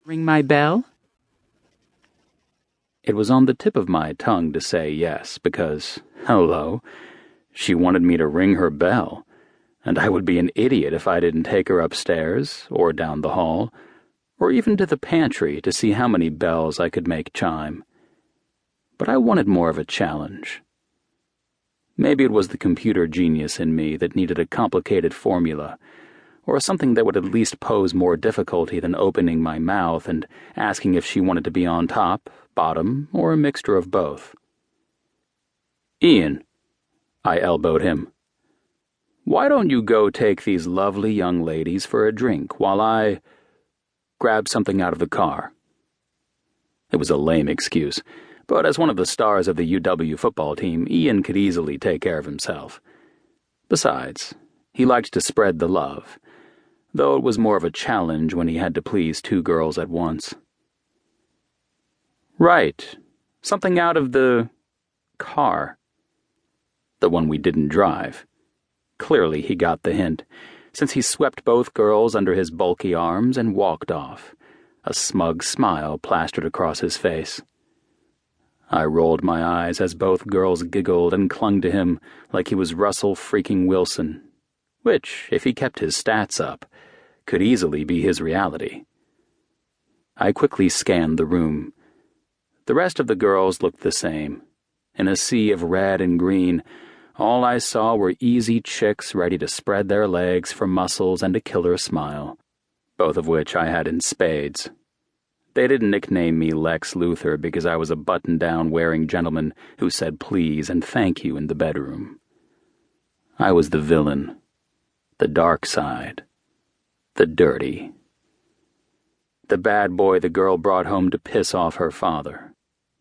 Ring my bell? It was on the tip of my tongue to say yes, because, hello, she wanted me to ring her bell, and I would be an idiot if I didn't take her upstairs, or down the hall, or even to the pantry to see how many bells I could make chime. But I wanted more of a challenge. Maybe it was the computer genius in me that needed a complicated formula, or something that would at least pose more difficulty than opening my mouth and asking if she wanted to be on top, bottom, or a mixture of both. "Ian," I elbowed him, "why don't you go take these lovely young ladies for a drink while I grab something out of the car?" It was a lame excuse, but as one of the stars of the UW football team, Ian could easily take care of himself. Besides, he liked to spread the love, though it was more of a challenge when he had to please two girls at once. "Right, something out of the car. The one we didn't drive." Clearly he got the hint, since he swept both girls under his bulky arms and walked off, a smug smile plastered across his face. I rolled my eyes as both girls giggled and clung to him like he was Russell freaking Wilson, which, if he kept his stats up, could easily be his reality. I quickly scanned the room. The rest of the girls looked the same. In a sea of red and green, all I saw were easy chicks ready to spread their legs for muscles and a killer smile, both of which I had in spades. They didn't nickname me Lex Luthor because I was a button-down wearing gentleman who said please and thank you in the bedroom. I was the villain, the dark side, the dirty. The bad boy the girl brought home to piss off her father,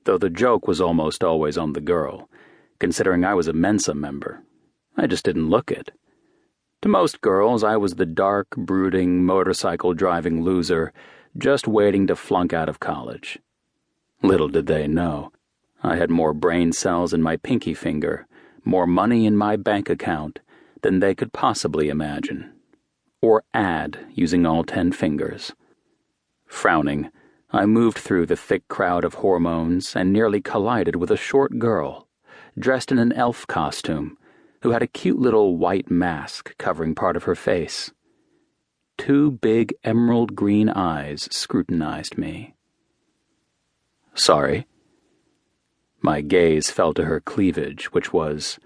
though the joke was almost always on the girl, considering I was a Mensa member. I just didn't look it. To most girls, I was the dark, brooding, motorcycle-driving loser just waiting to flunk out of college. Little did they know, I had more brain cells in my pinky finger, more money in my bank account than they could possibly imagine, or add using all 10 fingers. Frowning, I moved through the thick crowd of hormones and nearly collided with a short girl, dressed in an elf costume, who had a cute little white mask covering part of her face. 2 big emerald green eyes scrutinized me. "Sorry." My gaze fell to her cleavage, which was,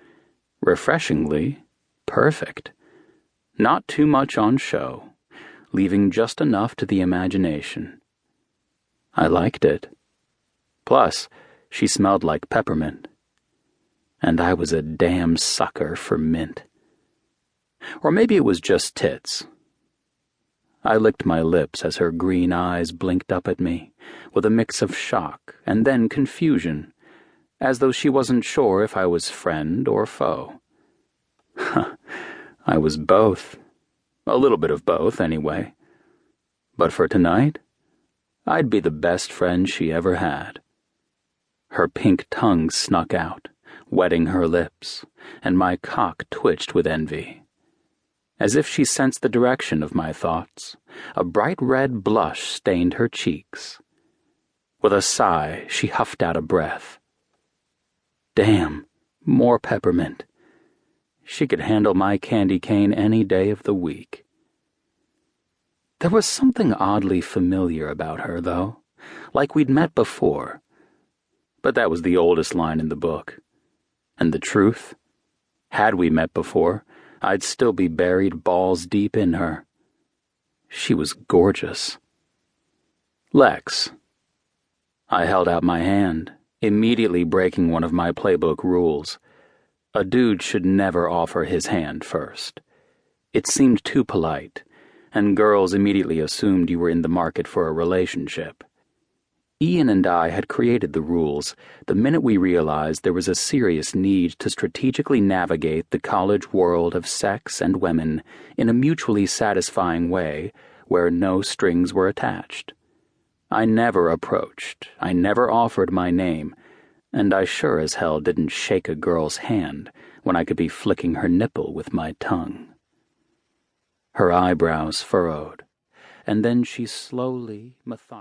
refreshingly, perfect. Not too much on show, leaving just enough to the imagination. I liked it. Plus, she smelled like peppermint. And I was a damn sucker for mint. Or maybe it was just tits. I licked my lips as her green eyes blinked up at me, with a mix of shock and then confusion, as though she wasn't sure if I was friend or foe. I was both. A little bit of both, anyway. But for tonight, I'd be the best friend she ever had. Her pink tongue snuck out, wetting her lips, and my cock twitched with envy. As if she sensed the direction of my thoughts, a bright red blush stained her cheeks. With a sigh, she huffed out a breath. Damn, more peppermint. She could handle my candy cane any day of the week. There was something oddly familiar about her, though, like we'd met before. But that was the oldest line in the book. And the truth? Had we met before, I'd still be buried balls deep in her. She was gorgeous. "Lex." I held out my hand, immediately breaking one of my playbook rules. A dude should never offer his hand first. It seemed too polite, and girls immediately assumed you were in the market for a relationship. Ian and I had created the rules the minute we realized there was a serious need to strategically navigate the college world of sex and women in a mutually satisfying way where no strings were attached. I never approached, I never offered my name, and I sure as hell didn't shake a girl's hand when I could be flicking her nipple with my tongue. Her eyebrows furrowed, and then she slowly, methodically